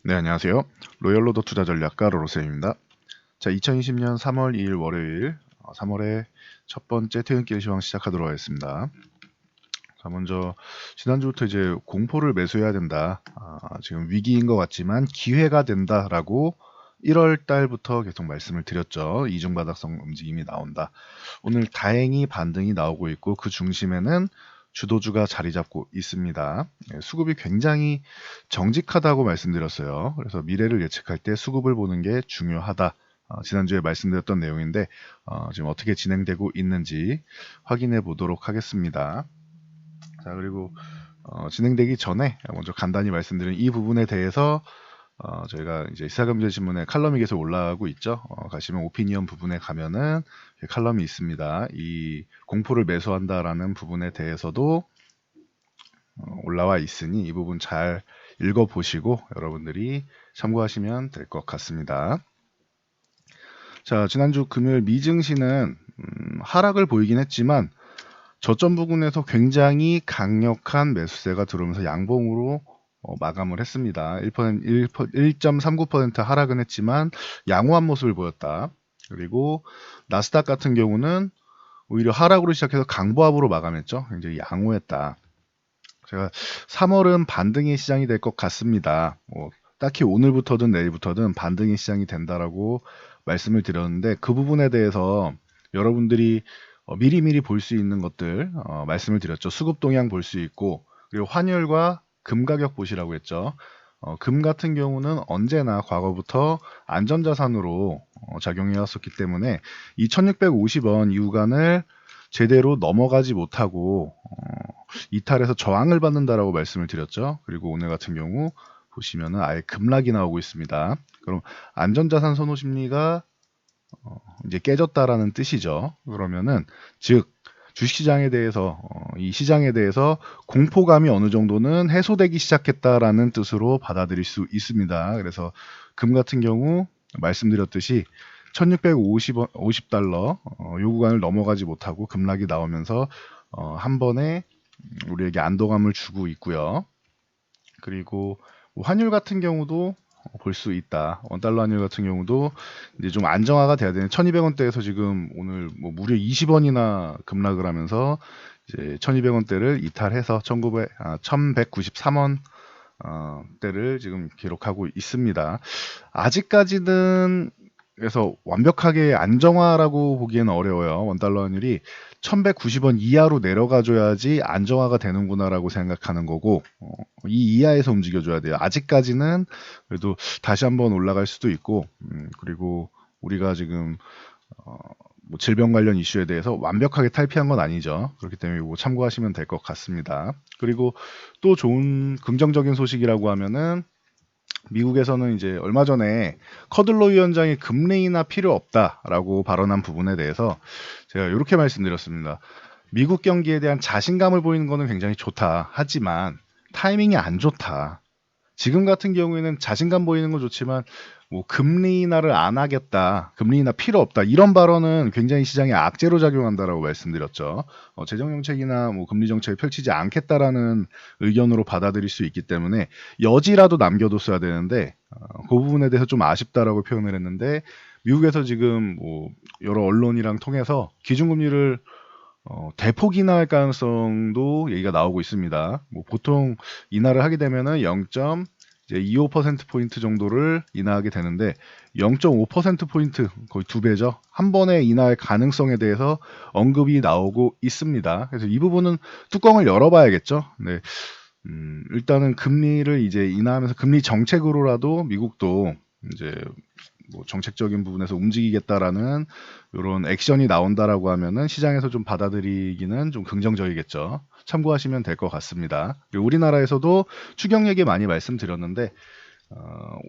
네, 안녕하세요. 로열로더 투자 전략가 로로쌤입니다. 자, 2020년 3월 2일 월요일, 3월의 첫 번째 퇴근길 시황 시작하도록 하겠습니다. 자, 먼저 지난주부터 이제 공포를 매수해야 된다. 지금 위기인 것 같지만 기회가 된다라고 1월 달부터 계속 말씀을 드렸죠. 이중바닥성 움직임이 나온다. 오늘 다행히 반등이 나오고 있고 그 중심에는 주도주가 자리 잡고 있습니다. 수급이 굉장히 정직하다고 말씀드렸어요. 그래서 미래를 예측할 때 수급을 보는 게 중요하다. 지난주에 말씀드렸던 내용인데 지금 어떻게 진행되고 있는지 확인해 보도록 하겠습니다. 자, 그리고 진행되기 전에 먼저 간단히 말씀드린 이 부분에 대해서 저희가 이제 시사금제신문에 칼럼이 계속 올라가고 있죠. 가시면 오피니언 부분에 가면은 칼럼이 있습니다. 이 공포를 매수한다라는 부분에 대해서도 올라와 있으니 이 부분 잘 읽어보시고 여러분들이 참고하시면 될 것 같습니다. 자, 지난주 금요일 미증시는 하락을 보이긴 했지만 저점 부근에서 굉장히 강력한 매수세가 들어오면서 양봉으로 마감을 했습니다. 1.39% 하락은 했지만 양호한 모습을 보였다. 그리고 나스닥 같은 경우는 오히려 하락으로 시작해서 강보합으로 마감했죠. 굉장히 양호했다. 제가 3월은 반등의 시장이 될 것 같습니다. 딱히 오늘부터든 내일부터든 반등의 시장이 된다라고 말씀을 드렸는데 그 부분에 대해서 여러분들이 미리미리 볼 수 있는 것들 말씀을 드렸죠. 수급 동향 볼 수 있고 그리고 환율과 금 가격 보시라고 했죠. 금 같은 경우는 언제나 과거부터 안전자산으로 작용해 왔었기 때문에 이 1650원 이 구간을 제대로 넘어가지 못하고 이탈해서 저항을 받는다라고 말씀을 드렸죠. 그리고 오늘 같은 경우 보시면은 아예 급락이 나오고 있습니다. 그럼 안전자산 선호 심리가 이제 깨졌다라는 뜻이죠. 그러면은 즉 주식시장에 대해서 이 시장에 대해서 공포감이 어느 정도는 해소되기 시작했다라는 뜻으로 받아들일 수 있습니다. 그래서 금 같은 경우 말씀드렸듯이 1650달러 요 구간을 넘어가지 못하고 급락이 나오면서 한 번에 우리에게 안도감을 주고 있고요. 그리고 환율 같은 경우도 볼 수 있다. 원달러 환율 같은 경우도 이제 좀 안정화가 돼야 되는 1200원대에서 지금 오늘 뭐 무려 20원이나 급락을 하면서 이제 1200원대를 이탈해서 1193원 대를 지금 기록하고 있습니다. 아직까지는 그래서 완벽하게 안정화라고 보기에는 어려워요. 원달러 환율이 1190원 이하로 내려가줘야지 안정화가 되는구나라고 생각하는 거고 이 이하에서 움직여줘야 돼요. 아직까지는 그래도 다시 한번 올라갈 수도 있고 그리고 우리가 지금 뭐 질병 관련 이슈에 대해서 완벽하게 탈피한 건 아니죠. 그렇기 때문에 이거 참고하시면 될 것 같습니다. 그리고 또 좋은 긍정적인 소식이라고 하면은 미국에서는 이제 얼마 전에 커들로 위원장이 금리 인하 필요 없다라고 발언한 부분에 대해서 제가 이렇게 말씀드렸습니다. 미국 경기에 대한 자신감을 보이는 거는 굉장히 좋다. 하지만 타이밍이 안 좋다. 지금 같은 경우에는 자신감 보이는 건 좋지만 뭐 금리 인하를 안 하겠다, 금리 인하 필요 없다 이런 발언은 굉장히 시장에 악재로 작용한다라고 말씀드렸죠. 재정 정책이나 뭐 금리 정책을 펼치지 않겠다라는 의견으로 받아들일 수 있기 때문에 여지라도 남겨뒀어야 되는데 그 부분에 대해서 좀 아쉽다라고 표현을 했는데 미국에서 지금 뭐 여러 언론이랑 통해서 기준금리를 대폭 인하할 가능성도 얘기가 나오고 있습니다. 뭐 보통 인하를 하게 되면은 0.25% 포인트 정도를 인하하게 되는데 0.5% 포인트 거의 두 배죠. 한 번에 인하할 가능성에 대해서 언급이 나오고 있습니다. 그래서 이 부분은 뚜껑을 열어봐야겠죠. 네. 일단은 금리를 이제 인하하면서 금리 정책으로라도 미국도 이제 뭐 정책적인 부분에서 움직이겠다라는 이런 액션이 나온다라고 하면은 시장에서 좀 받아들이기는 좀 긍정적이겠죠. 참고하시면 될 것 같습니다. 그리고 우리나라에서도 추경 얘기 많이 말씀드렸는데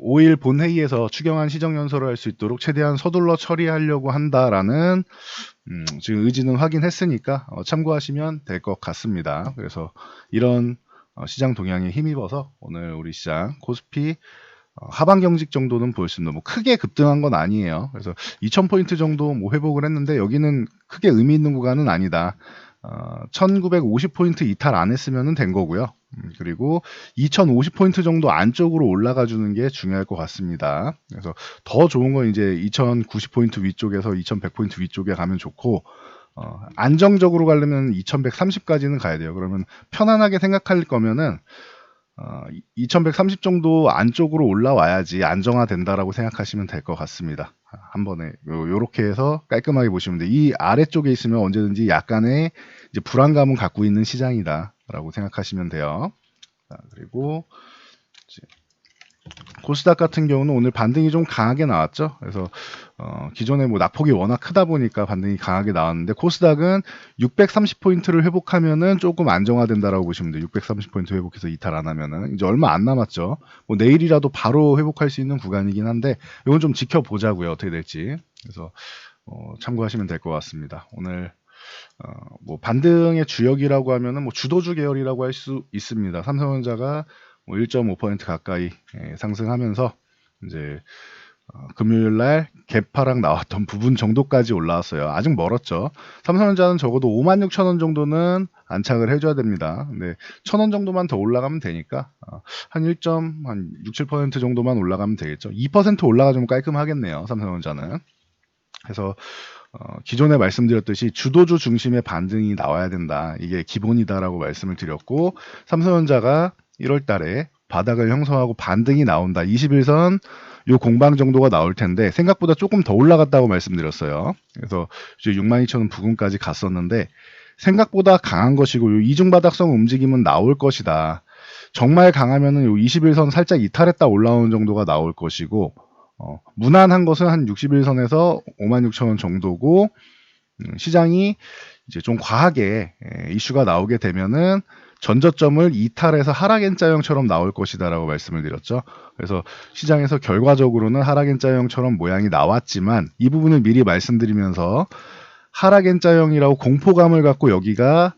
5일 본회의에서 추경안 시정연설을 할 수 있도록 최대한 서둘러 처리하려고 한다라는 지금 의지는 확인했으니까 참고하시면 될 것 같습니다. 그래서 이런 시장 동향에 힘입어서 오늘 우리 시장 코스피 하반 경직 정도는 보일 수 있는 뭐 크게 급등한 건 아니에요. 그래서 2000포인트 정도 뭐 회복을 했는데 여기는 크게 의미 있는 구간은 아니다. 1950포인트 이탈 안 했으면 된 거고요. 그리고 2050포인트 정도 안쪽으로 올라가 주는 게 중요할 것 같습니다. 그래서 더 좋은 건 이제 2090포인트 위쪽에서 2100포인트 위쪽에 가면 좋고, 안정적으로 가려면 2130까지는 가야 돼요. 그러면 편안하게 생각할 거면은 2130 정도 안쪽으로 올라와야지 안정화된다라고 생각하시면 될 것 같습니다. 한 번에 요렇게 해서 깔끔하게 보시면 돼요. 이 아래쪽에 있으면 언제든지 약간의 이제 불안감은 갖고 있는 시장이다라고 생각하시면 돼요. 자, 그리고 이제 코스닥 같은 경우는 오늘 반등이 좀 강하게 나왔죠. 그래서 기존에 뭐 낙폭이 워낙 크다 보니까 반등이 강하게 나왔는데, 코스닥은 630포인트를 회복하면은 조금 안정화된다라고 보시면 돼요. 630포인트 회복해서 이탈 안 하면은 이제 얼마 안 남았죠. 뭐 내일이라도 바로 회복할 수 있는 구간이긴 한데, 이건 좀 지켜보자고요. 어떻게 될지. 그래서 참고하시면 될 것 같습니다. 오늘 뭐 반등의 주역이라고 하면은 뭐 주도주 계열이라고 할 수 있습니다. 삼성전자가 뭐 1.5% 가까이 상승하면서 이제 금요일 날 개파락 나왔던 부분 정도까지 올라왔어요. 아직 멀었죠. 삼성전자는 적어도 56,000원 정도는 안착을 해줘야 됩니다. 근데 1,000원 정도만 더 올라가면 되니까 한 6, 7% 정도만 올라가면 되겠죠. 2% 올라가주면 깔끔하겠네요. 삼성전자는. 그래서 기존에 말씀드렸듯이 주도주 중심의 반등이 나와야 된다. 이게 기본이다라고 말씀을 드렸고, 삼성전자가 1월 달에 바닥을 형성하고 반등이 나온다. 21선 요 공방 정도가 나올 텐데 생각보다 조금 더 올라갔다고 말씀드렸어요. 그래서 이제 62,000원 부근까지 갔었는데 생각보다 강한 것이고, 요 이중바닥성 움직임은 나올 것이다. 정말 강하면은 요 21선 살짝 이탈했다 올라오는 정도가 나올 것이고, 무난한 것은 한 61선에서 56,000원 정도고, 시장이 이제 좀 과하게 이슈가 나오게 되면은 전저점을 이탈해서 하락 N자형처럼 나올 것이다라고 말씀을 드렸죠. 그래서 시장에서 결과적으로는 하락 N자형처럼 모양이 나왔지만, 이 부분을 미리 말씀드리면서 하락 N자형이라고 공포감을 갖고 여기가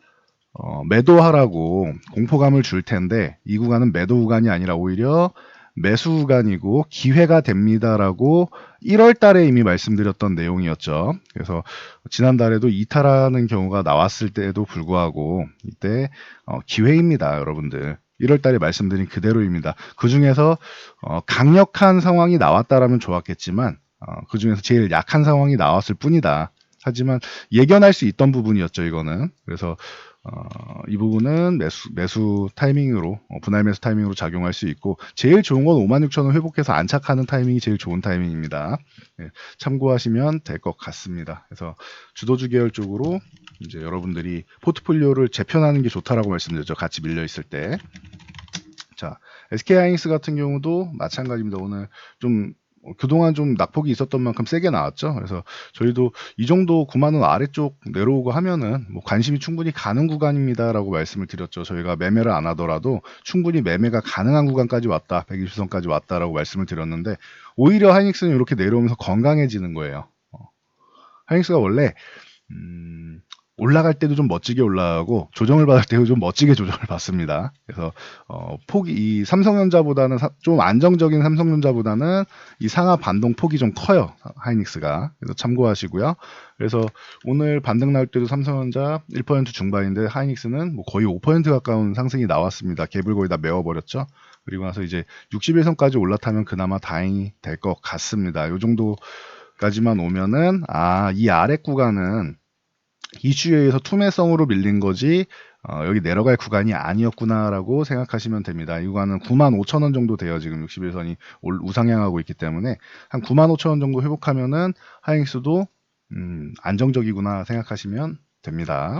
매도하라고 공포감을 줄 텐데, 이 구간은 매도 구간이 아니라 오히려 매수 구간이고 기회가 됩니다라고 1월 달에 이미 말씀드렸던 내용이었죠. 그래서 지난달에도 이탈하는 경우가 나왔을 때에도 불구하고 이때 기회입니다, 여러분들. 1월 달에 말씀드린 그대로입니다. 그 중에서 강력한 상황이 나왔다라면 좋았겠지만, 그 중에서 제일 약한 상황이 나왔을 뿐이다. 하지만 예견할 수 있던 부분이었죠, 이거는. 그래서 이 부분은 매수 타이밍으로, 분할 매수 타이밍으로 작용할 수 있고, 제일 좋은 건 56,000원 회복해서 안착하는 타이밍이 제일 좋은 타이밍입니다. 네, 참고하시면 될 것 같습니다. 그래서 주도주 계열 쪽으로 이제 여러분들이 포트폴리오를 재편하는 게 좋다라고 말씀드렸죠. 같이 밀려 있을 때. 자, SK하이닉스 같은 경우도 마찬가지입니다. 오늘 좀 그동안 좀 낙폭이 있었던 만큼 세게 나왔죠. 그래서 저희도 이 정도 9만원 아래쪽 내려오고 하면은 뭐 관심이 충분히 가는 구간입니다라고 말씀을 드렸죠. 저희가 매매를 안 하더라도 충분히 매매가 가능한 구간까지 왔다, 120선까지 왔다라고 말씀을 드렸는데, 오히려 하이닉스는 이렇게 내려오면서 건강해지는 거예요. 하이닉스가 원래 올라갈 때도 좀 멋지게 올라가고 조정을 받을 때도 좀 멋지게 조정을 받습니다. 그래서 폭이 이 삼성전자보다는 좀 안정적인 삼성전자보다는 이 상하 반동 폭이 좀 커요, 하이닉스가. 그래서 참고하시고요. 그래서 오늘 반등 나올 때도 삼성전자 1% 중반인데 하이닉스는 뭐 거의 5% 가까운 상승이 나왔습니다. 갭을 거의 다 메워버렸죠. 그리고 나서 이제 61선까지 올라타면 그나마 다행이 될 것 같습니다. 요 정도까지만 오면은 이 아래 구간은 이슈에 의해서 투매성으로 밀린 거지 여기 내려갈 구간이 아니었구나라고 생각하시면 됩니다. 이 구간은 95,000원 정도 돼요. 지금 61선이 우상향하고 있기 때문에 한 95,000원 정도 회복하면은 하이닉스도 안정적이구나 생각하시면 됩니다.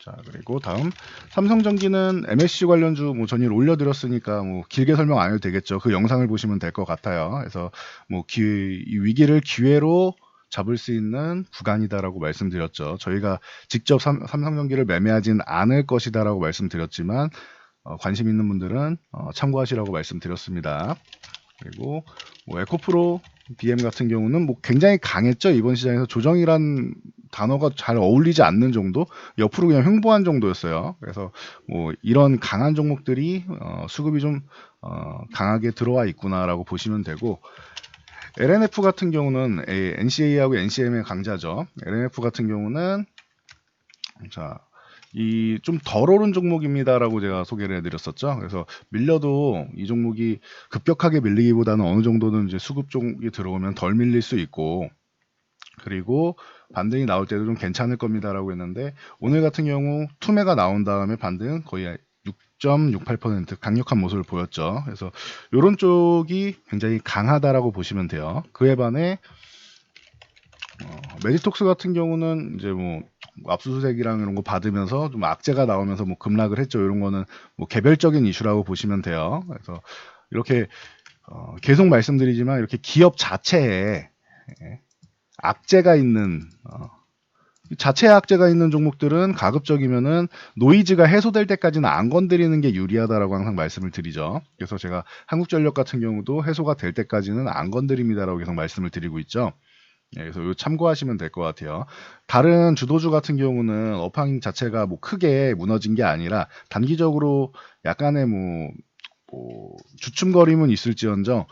자, 그리고 다음 삼성전기는 MSC 관련주 뭐 전일 올려드렸으니까 뭐 길게 설명 안 해도 되겠죠. 그 영상을 보시면 될 것 같아요. 그래서 뭐 이 위기를 기회로 잡을 수 있는 구간이다라고 말씀드렸죠. 저희가 직접 삼성전기를 매매하진 않을 것이다라고 말씀드렸지만 관심 있는 분들은 참고하시라고 말씀드렸습니다. 그리고 뭐 에코프로 BM 같은 경우는 뭐 굉장히 강했죠. 이번 시장에서 조정이란 단어가 잘 어울리지 않는 정도, 옆으로 그냥 횡보한 정도였어요. 그래서 뭐 이런 강한 종목들이 수급이 좀 강하게 들어와 있구나라고 보시면 되고, LNF 같은 경우는 NCA하고 NCM의 강자죠. LNF 같은 경우는 자 이 좀 덜 오른 종목입니다라고 제가 소개를 해드렸었죠. 그래서 밀려도 이 종목이 급격하게 밀리기보다는 어느 정도는 이제 수급 종목이 들어오면 덜 밀릴 수 있고, 그리고 반등이 나올 때도 좀 괜찮을 겁니다라고 했는데, 오늘 같은 경우 투매가 나온 다음에 반등 거의 6.68% 강력한 모습을 보였죠. 그래서 이런 쪽이 굉장히 강하다라고 보시면 돼요. 그에 반해 메디톡스 같은 경우는 이제 뭐 압수수색이랑 이런 거 받으면서 좀 악재가 나오면서 뭐 급락을 했죠. 이런 거는 뭐 개별적인 이슈라고 보시면 돼요. 그래서 이렇게 계속 말씀드리지만 이렇게 기업 자체에 악재가 있는 자체에 악재가 있는 종목들은 가급적이면은 노이즈가 해소될 때까지는 안 건드리는 게 유리하다라고 항상 말씀을 드리죠. 그래서 제가 한국전력 같은 경우도 해소가 될 때까지는 안 건드립니다라고 계속 말씀을 드리고 있죠. 그래서 이거 참고하시면 될 것 같아요. 다른 주도주 같은 경우는 업황 자체가 뭐 크게 무너진 게 아니라 단기적으로 약간의 뭐 주춤거림은 있을지언정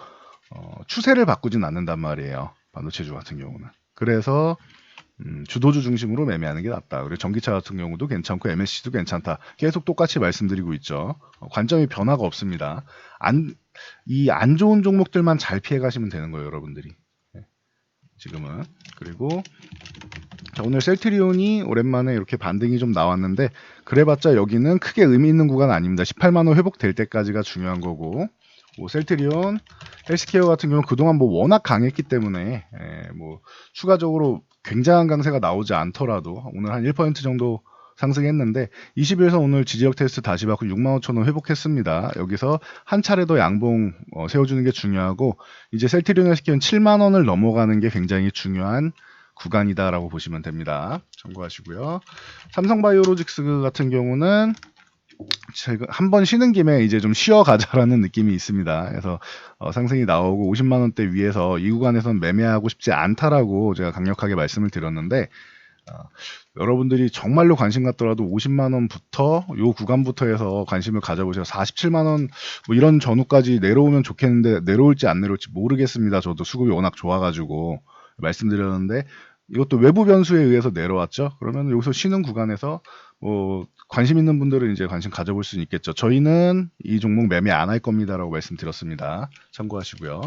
추세를 바꾸진 않는단 말이에요. 반도체주 같은 경우는. 그래서 주도주 중심으로 매매하는 게 낫다. 그리고 전기차 같은 경우도 괜찮고 MSC도 괜찮다. 계속 똑같이 말씀드리고 있죠. 관점이 변화가 없습니다. 이 안 좋은 종목들만 잘 피해 가시면 되는 거예요, 여러분들이. 지금은. 그리고 자, 오늘 셀트리온이 오랜만에 이렇게 반등이 좀 나왔는데, 그래봤자 여기는 크게 의미 있는 구간 아닙니다. 18만원 회복될 때까지가 중요한 거고, 뭐 셀트리온, 헬스케어 같은 경우는 그동안 뭐 워낙 강했기 때문에 뭐 추가적으로 굉장한 강세가 나오지 않더라도 오늘 한 1% 정도 상승했는데, 20일선 오늘 지지력 테스트 다시 받고 65,000원 회복했습니다. 여기서 한 차례 더 양봉 세워주는 게 중요하고, 이제 셀트리온 헬스케어는 7만원을 넘어가는 게 굉장히 중요한 구간이다라고 보시면 됩니다. 참고하시고요. 삼성바이오로직스 같은 경우는 제가 한번 쉬는 김에 이제 좀 쉬어가자라는 느낌이 있습니다. 그래서 상승이 나오고 50만 원대 위에서 이 구간에서는 매매하고 싶지 않다라고 제가 강력하게 말씀을 드렸는데, 여러분들이 정말로 관심 갖더라도 50만 원부터 요 구간부터 해서 관심을 가져보세요. 47만 원 뭐 이런 전후까지 내려오면 좋겠는데 내려올지 안 내려올지 모르겠습니다. 저도 수급이 워낙 좋아가지고 말씀드렸는데, 이것도 외부 변수에 의해서 내려왔죠. 그러면 여기서 쉬는 구간에서 뭐 관심 있는 분들은 이제 관심 가져볼 수 있겠죠. 저희는 이 종목 매매 안 할 겁니다라고 말씀드렸습니다. 참고하시고요.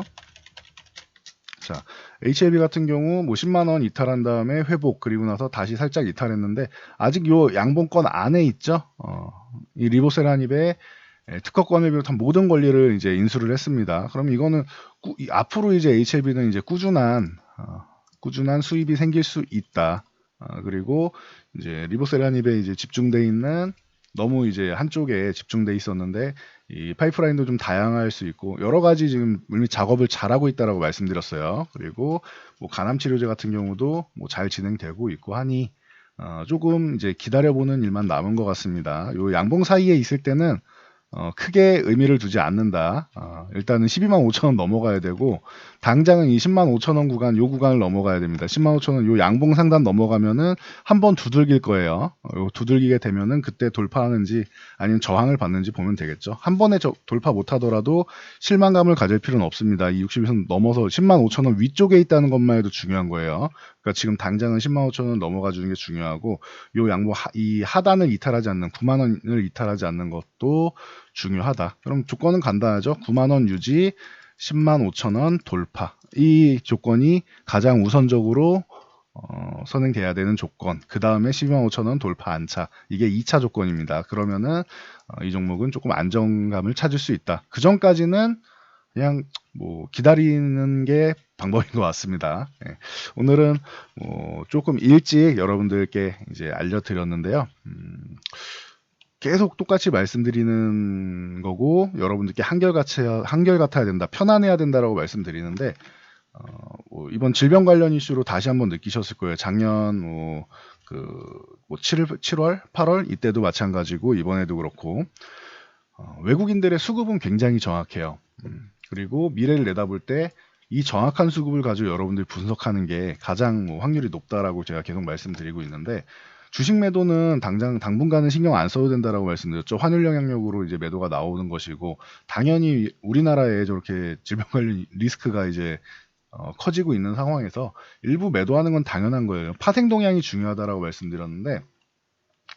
자, HLB 같은 경우 뭐 10만 원 이탈한 다음에 회복, 그리고 나서 다시 살짝 이탈했는데 아직 요 양봉권 안에 있죠. 이 리보세라닙의 특허권을 비롯한 모든 권리를 이제 인수를 했습니다. 그럼 이거는 앞으로 이제 HLB는 이제 꾸준한 수입이 생길 수 있다. 그리고 이제 리보세라닙에 이제 집중돼 있는, 너무 이제 한쪽에 집중돼 있었는데 이 파이프라인도 좀 다양할 수 있고 여러 가지 지금 이미 작업을 잘하고 있다라고 말씀드렸어요. 그리고 뭐 간암 치료제 같은 경우도 뭐 잘 진행되고 있고 하니 조금 이제 기다려보는 일만 남은 것 같습니다. 요 양봉 사이에 있을 때는 크게 의미를 두지 않는다. 일단은 12만 5천 원 넘어가야 되고, 당장은 이 10만 5천 원 구간, 요 구간을 넘어가야 됩니다. 10만 5천 원 요 양봉 상단 넘어가면은 한번 두들길 거예요. 요 두들기게 되면은 그때 돌파하는지 아니면 저항을 받는지 보면 되겠죠. 한 번에 돌파 못 하더라도 실망감을 가질 필요는 없습니다. 이 60선 넘어서 10만 5천 원 위쪽에 있다는 것만 해도 중요한 거예요. 그러니까 지금 당장은 10만 5천 원 넘어가 주는 게 중요하고, 요 양봉 이 하단을 이탈하지 않는 9만 원을 이탈하지 않는 것도 중요하다. 그럼 조건은 간단하죠. 9만 원 유지, 10만 5천 원 돌파. 이 조건이 가장 우선적으로 선행돼야 되는 조건. 그 다음에 12만 5천 원 돌파 안차. 이게 2차 조건입니다. 그러면은 이 종목은 조금 안정감을 찾을 수 있다. 그 전까지는 그냥 뭐 기다리는 게 방법인 것 같습니다. 오늘은 조금 일찍 여러분들께 이제 알려드렸는데요. 계속 똑같이 말씀드리는 거고 여러분들께 한결같아야 된다, 편안해야 된다라고 말씀드리는데, 이번 질병 관련 이슈로 다시 한번 느끼셨을 거예요. 작년 7월, 8월 이때도 마찬가지고 이번에도 그렇고 외국인들의 수급은 굉장히 정확해요. 그리고 미래를 내다볼 때 이 정확한 수급을 가지고 여러분들이 분석하는 게 가장 확률이 높다라고 제가 계속 말씀드리고 있는데, 주식 매도는 당분간은 신경 안 써도 된다라고 말씀드렸죠. 환율 영향력으로 이제 매도가 나오는 것이고, 당연히 우리나라에 저렇게 질병 관련 리스크가 이제 커지고 있는 상황에서 일부 매도하는 건 당연한 거예요. 파생 동향이 중요하다라고 말씀드렸는데,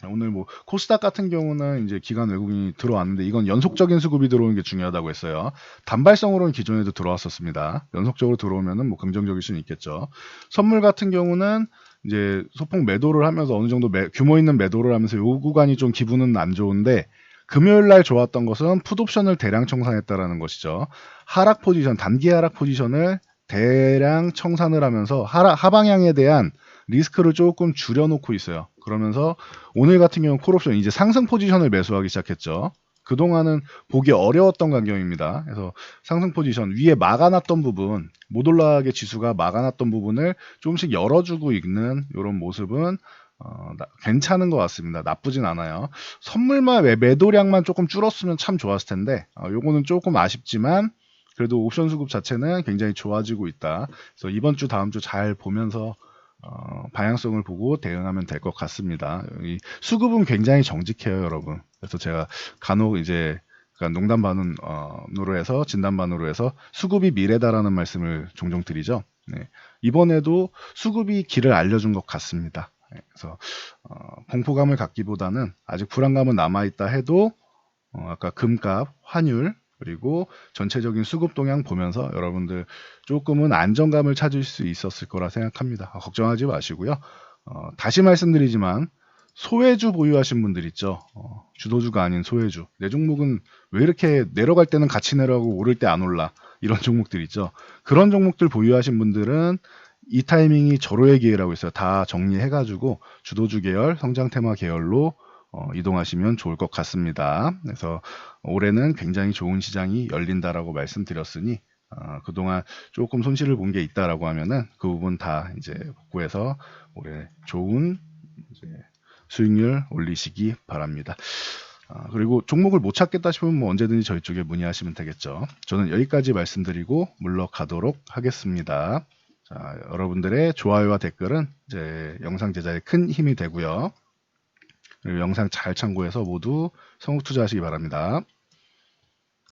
오늘 뭐 코스닥 같은 경우는 이제 기관 외국인이 들어왔는데 이건 연속적인 수급이 들어오는 게 중요하다고 했어요. 단발성으로는 기존에도 들어왔었습니다. 연속적으로 들어오면은 뭐 긍정적일 수는 있겠죠. 선물 같은 경우는 이제 소폭 매도를 하면서 어느 정도 규모 있는 매도를 하면서 요 구간이 좀 기분은 안 좋은데 금요일 날 좋았던 것은 풋옵션을 대량 청산했다라는 것이죠. 하락 포지션, 단기 하락 포지션을 대량 청산을 하면서 하방향에 대한 리스크를 조금 줄여놓고 있어요. 그러면서 오늘 같은 경우는 콜옵션 이제 상승 포지션을 매수하기 시작했죠. 그동안은 보기 어려웠던 광경입니다. 그래서 상승 포지션 위에 막아놨던 부분, 못 올라가게 지수가 막아놨던 부분을 조금씩 열어주고 있는 이런 모습은 괜찮은 것 같습니다. 나쁘진 않아요. 선물만 매도량만 조금 줄었으면 참 좋았을 텐데 요거는 조금 아쉽지만 그래도 옵션 수급 자체는 굉장히 좋아지고 있다. 그래서 이번 주 다음 주 잘 보면서 방향성을 보고 대응하면 될 것 같습니다. 이 수급은 굉장히 정직해요, 여러분. 그래서 제가 간혹 이제 그러니까 농담 반으로 해서 진담 반으로 해서 수급이 미래다라는 말씀을 종종 드리죠. 네. 이번에도 수급이 길을 알려준 것 같습니다. 네. 그래서 공포감을 갖기보다는 아직 불안감은 남아있다 해도 아까 금값, 환율 그리고 전체적인 수급 동향 보면서 여러분들 조금은 안정감을 찾을 수 있었을 거라 생각합니다. 걱정하지 마시고요. 다시 말씀드리지만 소외주 보유하신 분들 있죠. 주도주가 아닌 소외주. 내 종목은 왜 이렇게 내려갈 때는 같이 내려가고 오를 때 안 올라. 이런 종목들 있죠. 그런 종목들 보유하신 분들은 이 타이밍이 절호의 기회라고 있어요. 다 정리해가지고 주도주 계열, 성장 테마 계열로 이동하시면 좋을 것 같습니다. 그래서 올해는 굉장히 좋은 시장이 열린다라고 말씀드렸으니 그동안 조금 손실을 본 게 있다라고 하면은 그 부분 다 이제 복구해서 올해 좋은 이제 수익률 올리시기 바랍니다. 그리고 종목을 못 찾겠다 싶으면 뭐 언제든지 저희 쪽에 문의하시면 되겠죠. 저는 여기까지 말씀드리고 물러가도록 하겠습니다. 자, 여러분들의 좋아요와 댓글은 이제 영상 제작에 큰 힘이 되고요. 그리고 영상 잘 참고해서 모두 성공 투자하시기 바랍니다.